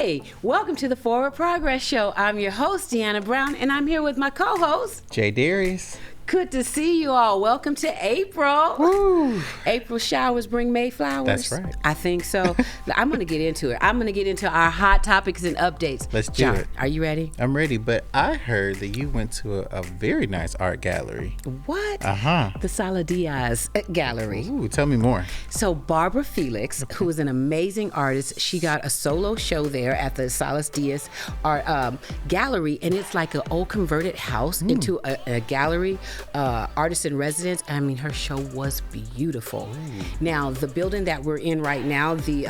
Hey, welcome to the Forward Progress Show. I'm your host, Deanna Brown, and I'm here with my co-host, Jay Darius. Good to see you all. Welcome to April. Woo. April showers bring May flowers. That's right. I think so. I'm going to get into it. I'm going to get into our hot topics and updates. Let's do John, it. Are you ready? I'm ready, but I heard that you went to a very nice art gallery. What? Uh-huh. The Sala Diaz Gallery. Ooh, tell me more. So Barbara Felix, who is an amazing artist, she got a solo show there at the Salas Diaz Art Gallery, and it's like an old converted house into a gallery, artist in residence. I mean, her show was beautiful. Now, the building that we're in right now, the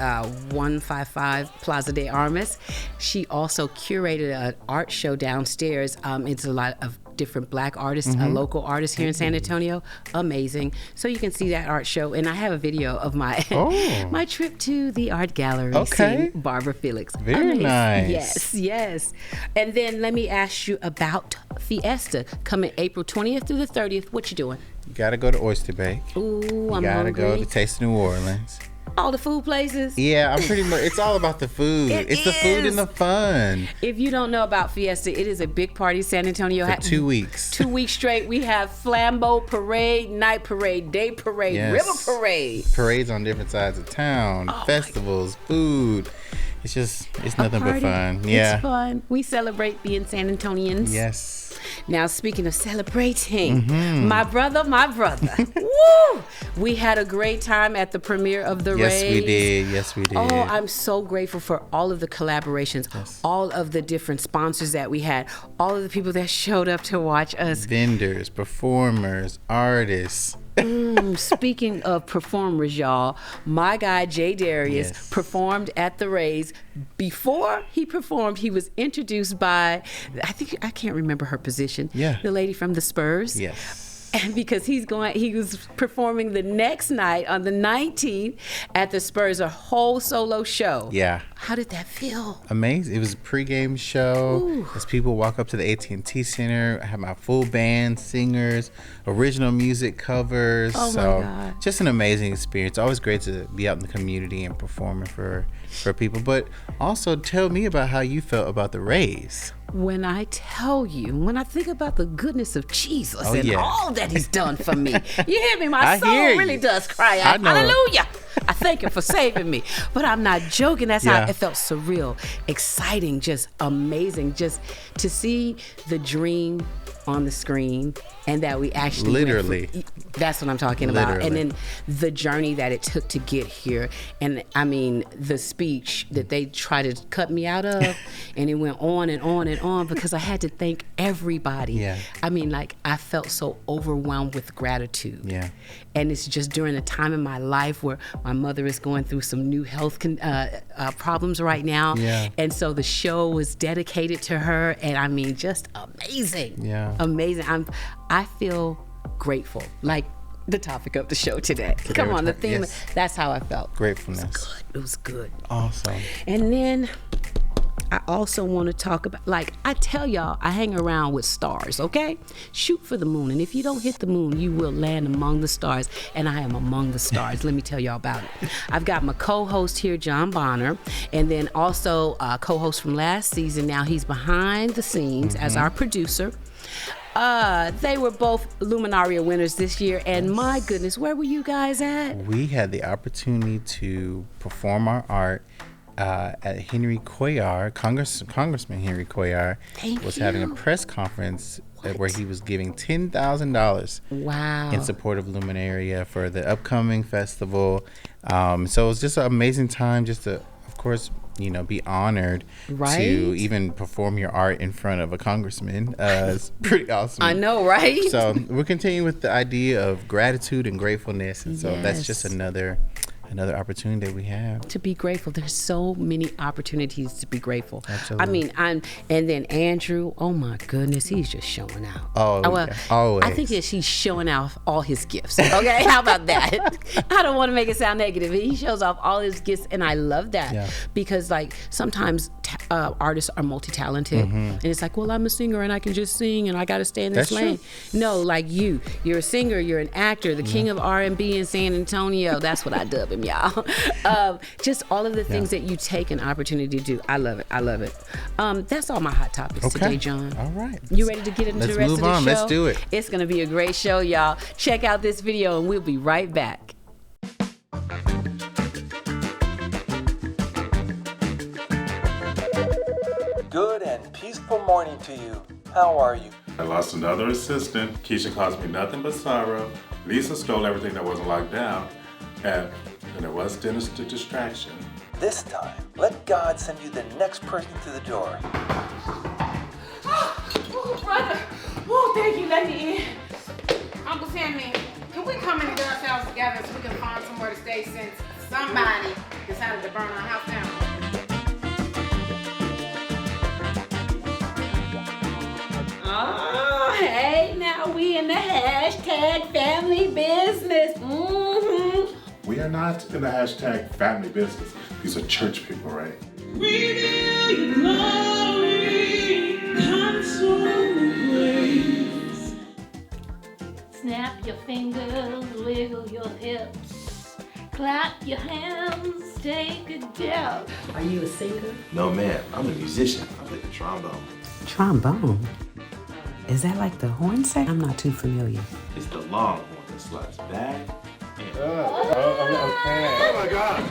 155 Plaza de Armas, she also curated an art show downstairs. It's a lot of different black artists, local artists here in San Antonio. Amazing. So you can see that art show, and I have a video of my my trip to the art gallery. Okay. Seeing Barbara Felix. Very Amazing. nice. Yes. And then let me ask you about Fiesta coming April 20th through the 30th. What you doing? You gotta go to Oyster Bay. Ooh, You I'm gotta hungry. go to Taste of New Orleans. All the food places. Yeah, I'm pretty much. It's all about the food. It's the food is. and the fun. If you don't know about Fiesta, it is a big party. San Antonio For 2 weeks. 2 weeks straight. We have Flambeau Parade, Night Parade, Day Parade, Yes. River Parade. Parades on different sides of town, Oh, festivals, food. It's nothing but Party. fun. Yeah. It's fun. We celebrate being San Antonians. Yes. Now, speaking of celebrating, Mm-hmm. my brother, woo! We had a great time at the premiere of The Yes, Rays. we did. Yes, we did. Oh, I'm so grateful for all of the collaborations, all of the different sponsors that we had, all of the people that showed up to watch us. Vendors, performers, artists. Speaking of performers, y'all, my guy Jay Darius Yes. performed at the Rays. Before he performed, he was introduced by, I can't remember her position. Yeah. The lady from the Spurs. Yes. And because he was performing the next night on the 19th at the Spurs, a whole solo show. Yeah. How did that feel? Amazing. It was a pregame show. Ooh. As people walk up to the AT&T Center, I had my full band, singers, original music covers. Oh, my so God. just an amazing experience. Always great to be out in the community and performing for people. But also tell me about how you felt about the Rays. When I think about the goodness of Jesus Oh, and yeah. all that he's done for me, you hear me? My I soul hear you. really does cry I out, know. hallelujah. I thank him for saving me. But I'm not joking. That's Yeah. how it felt. Surreal, exciting, just amazing. Just to see the dream on the screen and that we actually went Literally. through- that's what I'm talking about. Literally. And then the journey that it took to get here. And I mean, the speech that they tried to cut me out of, and it went on and on and on because I had to thank everybody. Yeah. I mean, like, I felt so overwhelmed with gratitude. Yeah. And it's just during a time in my life where my mother is going through some new health problems right now. Yeah. And so the show was dedicated to her. And I mean, just amazing. Yeah. Amazing. I feel grateful. Like the topic of the show today. Come on, the theme. Yes. That's how I felt. Gratefulness. It was good. Awesome. And then I also want to talk about, like, I tell y'all, I hang around with stars, okay? Shoot for the moon. And if you don't hit the moon, you will land among the stars. And I am among the stars. Let me tell y'all about it. I've got my co-host here, John Bonner, and then also co-host from last season. Now he's behind the scenes as our producer. They were both Luminaria winners this year. And my goodness, where were you guys at? We had the opportunity to perform our art at Henry Cuellar. Congressman Henry Cuellar Thank was having a you. press conference where he was giving $10,000 Wow. in support of Luminaria for the upcoming festival. So it was just an amazing time just to, of course, be honored Right? to even perform your art in front of a congressman. It's pretty awesome. I know, right? So we're continuing with the idea of gratitude and gratefulness. And so that's just Yes. another opportunity that we have. To be grateful. There's so many opportunities to be grateful. Absolutely. I mean, and then Andrew, oh my goodness, he's just showing out. Oh, yeah, always. I think that he's showing off all his gifts. Okay, how about that? I don't want to make it sound negative. He shows off all his gifts, and I love that Yeah. because, like, sometimes artists are multi-talented, and it's like, well, I'm a singer and I can just sing and I got to stay in this That's lane. true. No, like you're a singer, you're an actor, the king of R&B in San Antonio. That's what I dub him, y'all. Just all of the things that you take an opportunity to do. I love it. I love it. That's all my hot topics today, John. All right. You ready to get into the rest of the show? Let's do it. It's going to be a great show, y'all. Check out this video and we'll be right back. Good and peaceful morning to you. How are you? I lost another assistant. Keisha caused me nothing but sorrow. Lisa stole everything that wasn't locked down. And there was Dennis the distraction. This time, let God send you the next person through the door. Oh, brother. Oh, thank you. Let me in. Uncle Sammy, can we come in the girls' house together so we can find somewhere to stay since somebody decided to burn our house down? Oh, hey, now we in the hashtag family business. Mm-hmm. We are not in the hashtag family business. These are church people, right? Reveal your glory, console grace. Snap your fingers, wiggle your hips, clap your hands, take a dip. Are you a singer? No, ma'am. I'm a musician. I play the trombone. Trombone? Is that like the horn section? I'm not too familiar. It's the long horn that slides back and... Oh my God.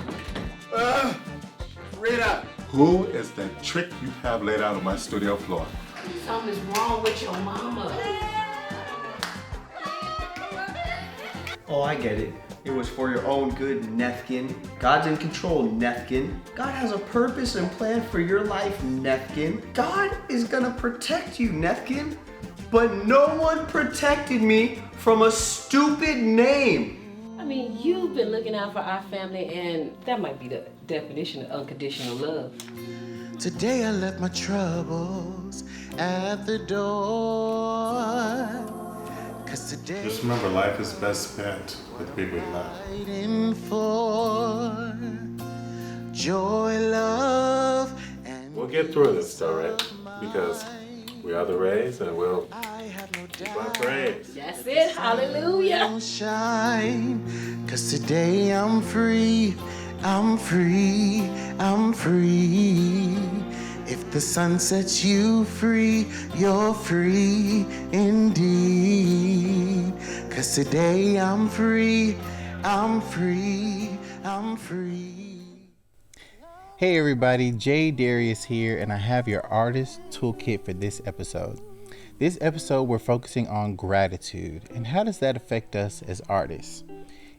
Rita. Who is that trick you have laid out on my studio floor? Something's wrong with your mama. Oh, I get it. It was for your own good, Nefkin. God's in control, Nefkin. God has a purpose and plan for your life, Nefkin. God is gonna protect you, Nefkin. But no one protected me from a stupid name. I mean, you've been looking out for our family, and that might be the definition of unconditional love. Today I left my troubles at the door. Cause today Just remember, life is best spent with people you love. fighting for joy, love, and We'll get through this, all right? Because we are the Rays, and we'll keep our praise. That's it. Hallelujah. shine. Cause today I'm free, I'm free, I'm free. If the sun sets you free, you're free indeed. Cause today I'm free, I'm free, I'm free. Hey everybody, Jay Darius here, and I have your artist toolkit for this episode. This episode, we're focusing on gratitude and how does that affect us as artists.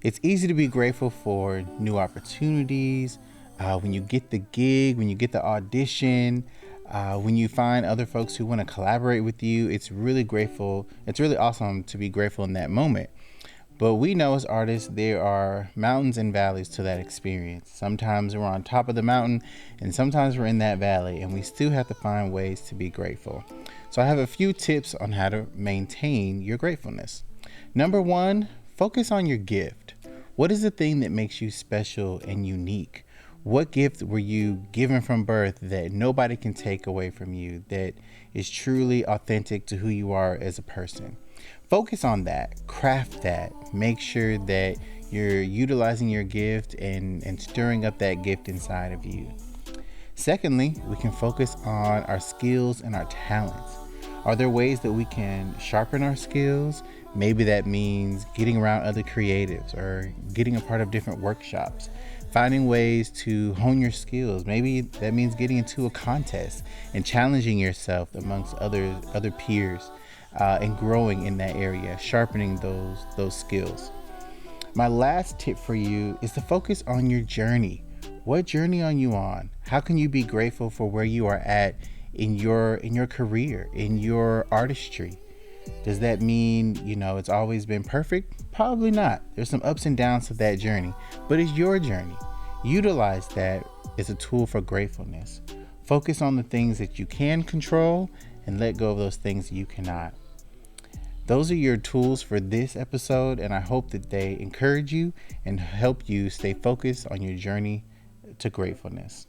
It's easy to be grateful for new opportunities, when you get the gig, when you get the audition, when you find other folks who want to collaborate with you. It's really grateful. It's really awesome to be grateful in that moment. But we know as artists, there are mountains and valleys to that experience. Sometimes we're on top of the mountain and sometimes we're in that valley, and we still have to find ways to be grateful. So I have a few tips on how to maintain your gratefulness. Number one, focus on your gift. What is the thing that makes you special and unique? What gift were you given from birth that nobody can take away from you, that is truly authentic to who you are as a person? Focus on that, craft that, make sure that you're utilizing your gift and stirring up that gift inside of you. Secondly, we can focus on our skills and our talents. Are there ways that we can sharpen our skills? Maybe that means getting around other creatives or getting a part of different workshops, finding ways to hone your skills. Maybe that means getting into a contest and challenging yourself amongst other peers and growing in that area, sharpening those skills. My last tip for you is to focus on your journey. What journey are you on? How can you be grateful for where you are at in your career, in your artistry? Does that mean, it's always been perfect? Probably not. There's some ups and downs to that journey, but it's your journey. Utilize that as a tool for gratefulness. Focus on the things that you can control and let go of those things you cannot. Those are your tools for this episode, and I hope that they encourage you and help you stay focused on your journey to gratefulness.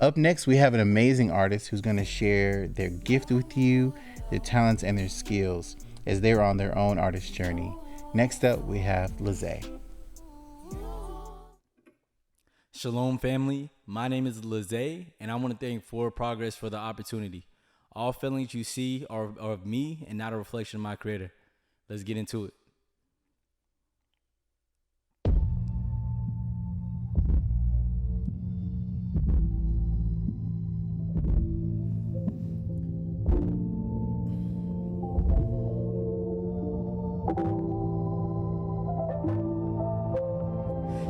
Up next, we have an amazing artist who's going to share their gift with you, their talents, and their skills as they're on their own artist journey. Next up, we have Lizay. Shalom, family. My name is Lizay, and I want to thank Forward Progress for the opportunity. All feelings you see are of me and not a reflection of my creator. Let's get into it.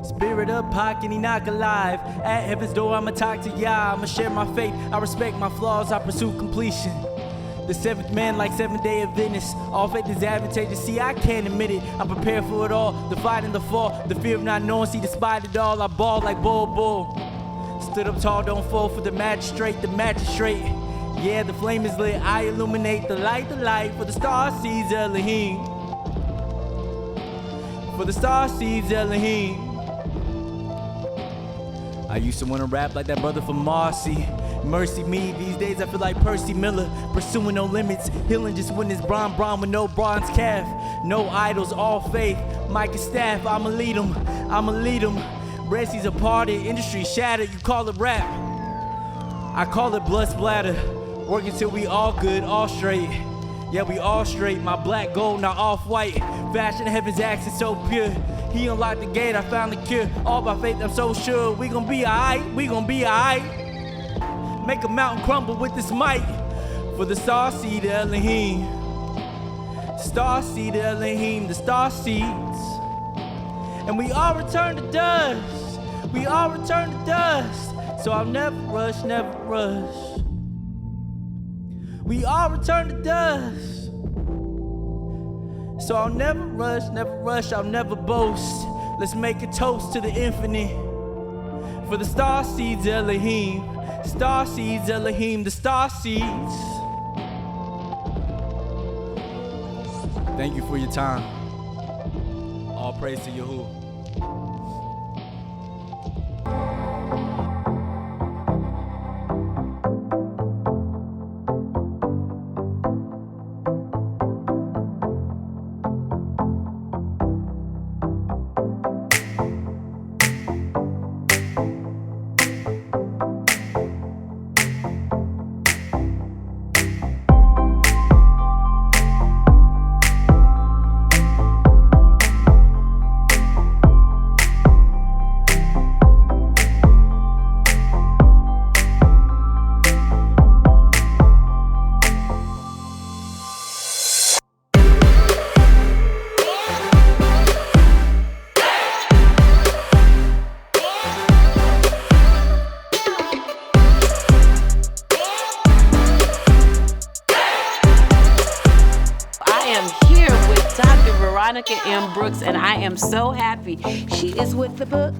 Spirit up, high, can he knock alive? At heaven's door, I'ma talk to Yah. I'ma share my faith, I respect my flaws, I pursue completion. The seventh man like 7th day Adventist. All faith is advantageous, see I can't admit it. I'm prepared for it all, the fight and the fall. The fear of not knowing, see despite it all, I ball like bull. Stood up tall, don't fall for the magistrate. Yeah, the flame is lit, I illuminate the light for the star sees Elohim. For the star sees Elohim. I used to wanna rap like that brother from Marcy. Mercy me, these days I feel like Percy Miller. Pursuing no limits, healing just when it's Bron with no bronze calf. No idols, all faith, mic and staff, I'ma lead them. Red seas are parted, industry shattered, you call it rap. I call it blood splatter. Working till we all good, all straight. Yeah, we all straight, my black gold, not off-white. Fashion heaven's accent so pure. He unlocked the gate, I found the cure. All by faith, I'm so sure. We gon' be alright. Make a mountain crumble with this mic. For the star seed Elohim. Star seed Elohim, the star seeds. And we all return to dust. So I'll never rush. We all return to dust. So I'll never rush, I'll never boast. Let's make a toast to the infinite. For the star seeds Elohim, the star seeds. Thank you for your time. All praise to Yahuwah. Veronica M. Brooks, and I am so happy she is with the book,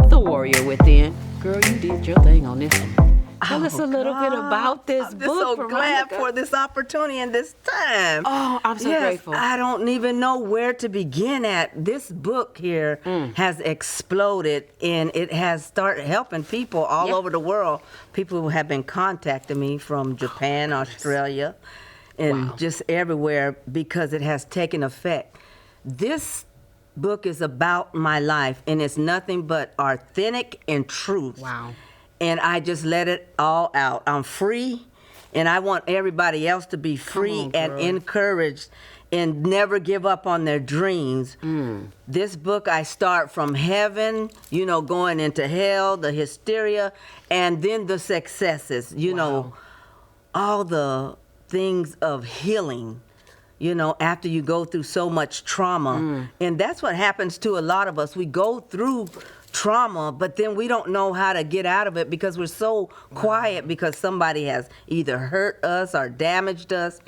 The Warrior Within. Girl, you did your thing on this one. Tell us a little bit about this book, I'm so Veronica. glad for this opportunity and this time. Oh, I'm so grateful. I don't even know where to begin at. This book here has exploded, and it has started helping people all over the world. People who have been contacting me from Japan, Australia, and just everywhere because it has taken effect. This book is about my life, and it's nothing but authentic and truth. Wow. And I just let it all out. I'm free, and I want everybody else to be free and encouraged and never give up on their dreams. This book, I start from heaven, going into hell, the hysteria, and then the successes, all the things of healing, after you go through so much trauma. And that's what happens to a lot of us. We go through trauma, but then we don't know how to get out of it because we're so quiet because somebody has either hurt us or damaged us.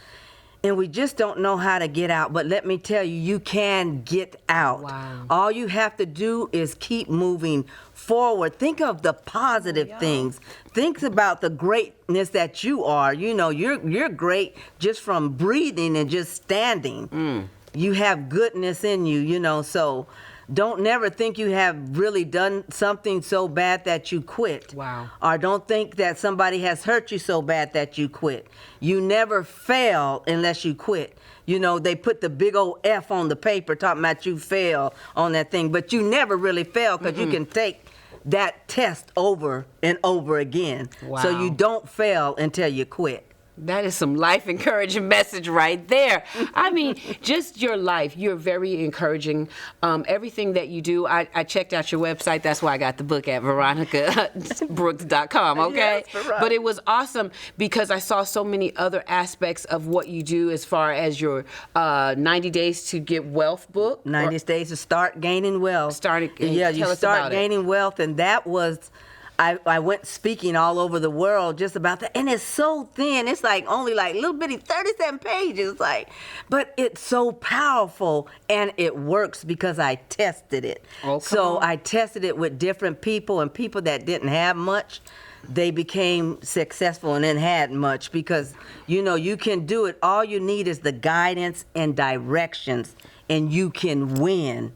And we just don't know how to get out. But let me tell you, you can get out. Wow. All you have to do is keep moving forward. Think of the positive things. Think about the greatness that you are. You're great just from breathing and just standing. You have goodness in you, so Don't never think you have really done something so bad that you quit. Wow. Or don't think that somebody has hurt you so bad that you quit. You never fail unless you quit. You know, they put the big old F on the paper talking about you fail on that thing, but you never really fail because you can take that test over and over again. Wow. So you don't fail until you quit. That is some life encouraging message right there. I mean, just your life. You're very encouraging. Everything that you do, I checked out your website. That's why I got the book at veronicabrooks.com, okay? Yes, Veronica. But it was awesome because I saw so many other aspects of what you do as far as your 90 Days to Get Wealth book. 90 days to start gaining wealth. Yeah, you start gaining wealth, and that was... I went speaking all over the world just about that, and it's so thin. It's like only like little bitty 37 pages, like, but it's so powerful, and it works because I tested it. Oh, so I tested it with different people, and people that didn't have much, they became successful and then had much because, you know, you can do it. All you need is the guidance and directions, and you can win.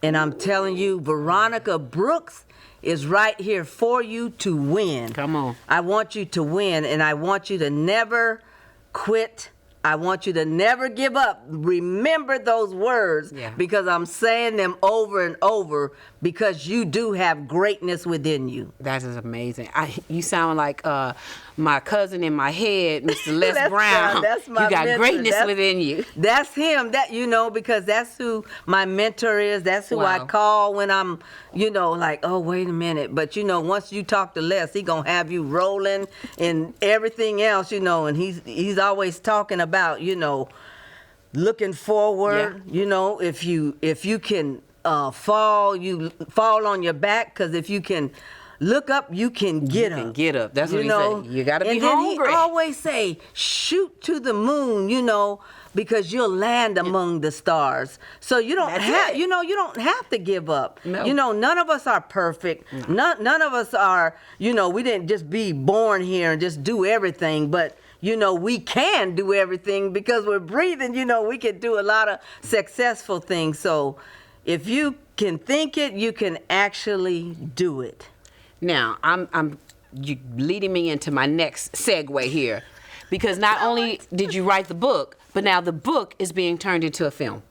And I'm telling you, Veronica Brooks is right here for you to win. Come on. I want you to win, and I want you to never quit. I want you to never give up. Remember those words because I'm saying them over and over because you do have greatness within you. That is amazing. You sound like my cousin in my head, Mr. Les Brown. That's my you got mentor. greatness within you. That's him. That, you know, because that's who my mentor is. That's who I call when I'm, you know, like, oh, wait a minute. But, you know, once you talk to Les, he going to have you rolling and everything else, you know, and he's always talking about, you know, looking forward, you know, if you can fall, you fall on your back, because if you can look up, you can get up. You can get up. That's what he said. You got to be hungry. And then he always say, shoot to the moon, you know, because you'll land among the stars. So you don't have, you know, you don't have to give up. No. You know, none of us are perfect. None of us are, you know, we didn't just be born here and just do everything, but you know, we can do everything because we're breathing. You know, we can do a lot of successful things. So if you can think it, you can actually do it. Now, you leading me into my next segue here, because not only did you write the book, but now the book is being turned into a film.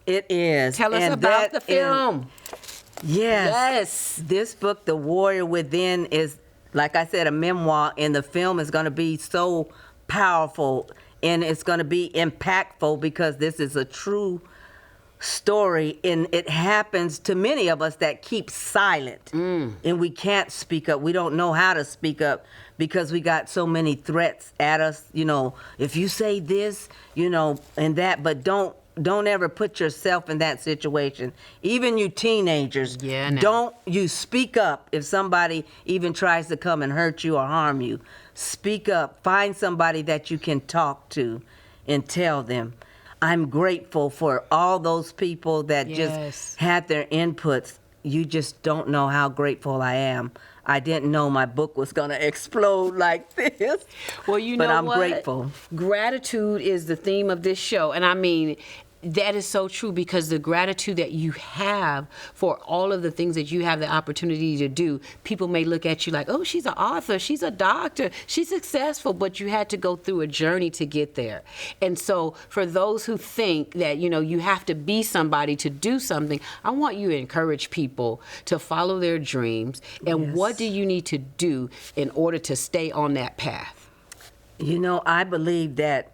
It is. Tell us about the film. Yes. This book, The Warrior Within, is, like I said, a memoir, and the film is going to be so powerful, and it's going to be impactful because this is a true story, and it happens to many of us that keep silent, and we can't speak up. We don't know how to speak up because we got so many threats at us, you know, if you say this, you know, and that, but don't ever put yourself in that situation. Even you teenagers, don't you speak up if somebody even tries to come and hurt you or harm you. Speak up. Find somebody that you can talk to and tell them. I'm grateful for all those people that just had their inputs. You just don't know how grateful I am. I didn't know my book was going to explode like this. Well, you know but I'm what? Grateful. Gratitude is the theme of this show. And I mean, that is so true, because the gratitude that you have for all of the things that you have the opportunity to do, people may look at you like, oh, she's an author, she's a doctor, she's successful, but you had to go through a journey to get there. And so for those who think that, you know, you have to be somebody to do something, I want you to encourage people to follow their dreams. And what do you need to do in order to stay on that path? You know, I believe that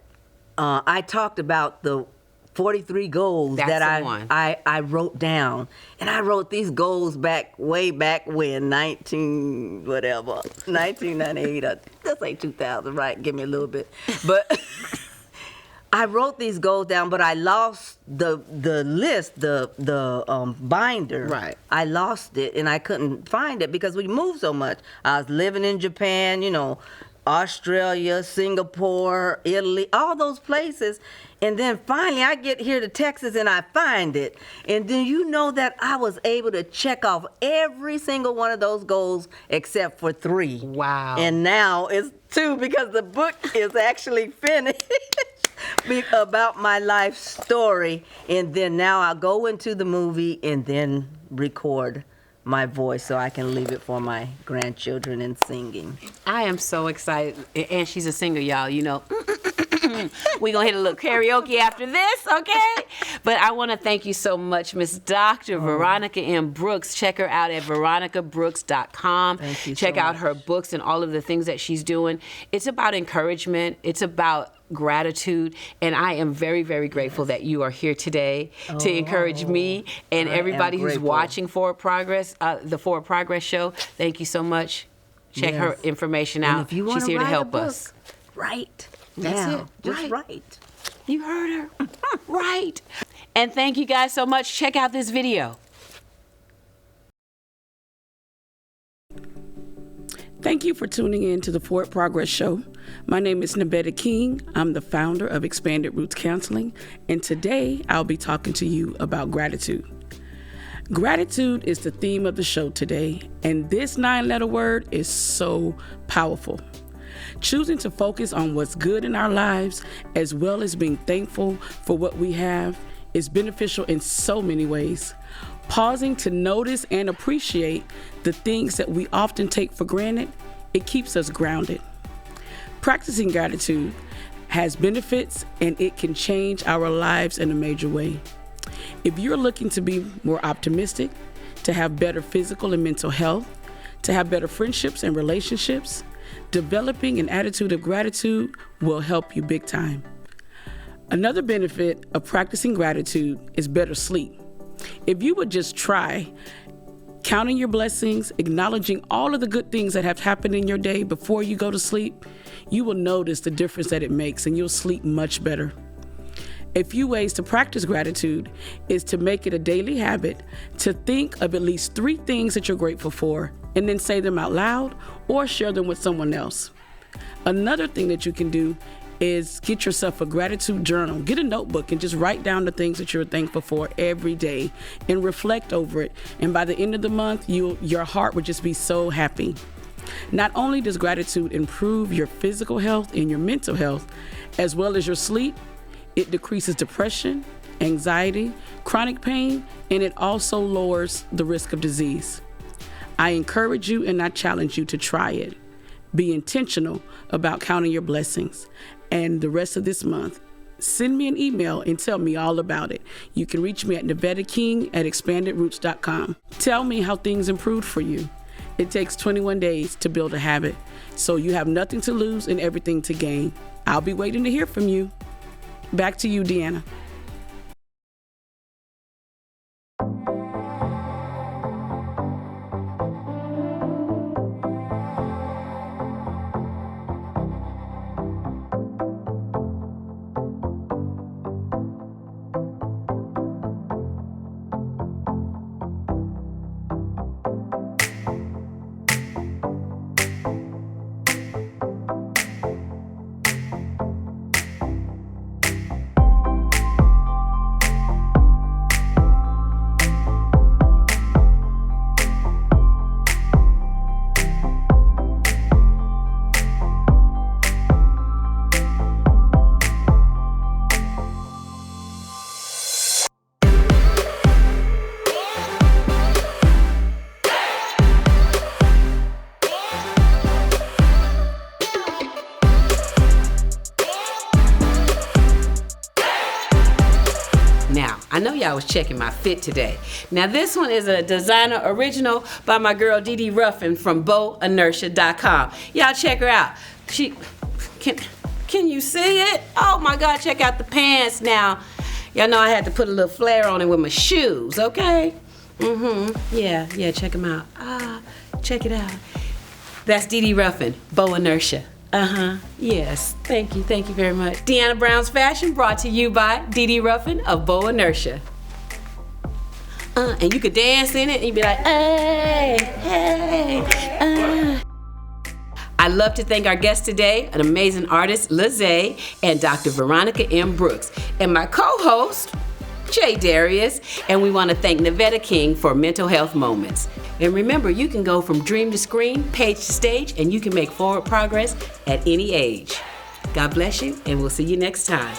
I talked about the 43 goals that I wrote down. And I wrote these goals way back when, 1998, or let's say 2000, right? Give me a little bit. But I wrote these goals down, but I lost the list, the binder. Right. I lost it, and I couldn't find it because we moved so much. I was living in Japan, you know, Australia, Singapore, Italy, all those places. And then finally I get here to Texas and I find it. And then you know that I was able to check off every single one of those goals except for 3. Wow. And now it's 2 because the book is actually finished. about my life story, and then now I'll go into the movie and then record my voice so I can leave it for my grandchildren in singing. I am so excited. And she's a singer, y'all. You know, we're going to hit a little karaoke after this, okay? But I want to thank you so much, Miss Dr. Veronica M. Brooks. Check her out at veronicabrooks.com. Thank you Check so out much. her books and all of the things that she's doing. It's about encouragement. It's about gratitude, and I am very, very grateful that you are here today to encourage me and I am everybody who's grateful. watching Forward Progress, the Forward Progress show. Thank you so much. Check her Yes. information And out. if you She's wanna here to write a help book, us. Right. That's now, it. just Right. right. You heard her. Right. And thank you guys so much. Check out this video. Thank you for tuning in to the Forward Progress Show. My name is Nevada King. I'm the founder of Expanded Roots Counseling, and today I'll be talking to you about gratitude. Gratitude is the theme of the show today, and this 9-letter word is so powerful. Choosing to focus on what's good in our lives, as well as being thankful for what we have, is beneficial in so many ways. Pausing to notice and appreciate the things that we often take for granted, it keeps us grounded. Practicing gratitude has benefits, and it can change our lives in a major way. If you're looking to be more optimistic, to have better physical and mental health, to have better friendships and relationships, developing an attitude of gratitude will help you big time. Another benefit of practicing gratitude is better sleep. If you would just try counting your blessings, acknowledging all of the good things that have happened in your day before you go to sleep, you will notice the difference that it makes, and you'll sleep much better. A few ways to practice gratitude is to make it a daily habit to think of at least 3 things that you're grateful for and then say them out loud or share them with someone else. Another thing that you can do is get yourself a gratitude journal. Get a notebook and just write down the things that you're thankful for every day and reflect over it. And by the end of the month, your heart will just be so happy. Not only does gratitude improve your physical health and your mental health, as well as your sleep, it decreases depression, anxiety, chronic pain, and it also lowers the risk of disease. I encourage you and I challenge you to try it. Be intentional about counting your blessings. And the rest of this month, send me an email and tell me all about it. You can reach me at nevadaking@expandedroots.com. Tell me how things improved for you. It takes 21 days to build a habit, so you have nothing to lose and everything to gain. I'll be waiting to hear from you. Back to you, Deanna. Now, I know y'all was checking my fit today. Now, this one is a designer original by my girl Dee Dee Ruffin from BowInertia.com. Y'all check her out. She can you see it? Oh my God, check out the pants now. Y'all know I had to put a little flair on it with my shoes, okay? Yeah, check them out. Check it out. That's Dee Dee Ruffin, Bow Inertia. Yes, thank you very much. Deanna Brown's Fashion brought to you by Dee Dee Ruffin of Bow Inertia. And you could dance in it and you'd be like, hey. I'd love to thank our guest today, an amazing artist, Lizzie, and Dr. Veronica M. Brooks, and my co-host, Jay Darius, and we want to thank Nevada King for Mental Health Moments. And remember, you can go from dream to screen, page to stage, and you can make forward progress at any age. God bless you, and we'll see you next time.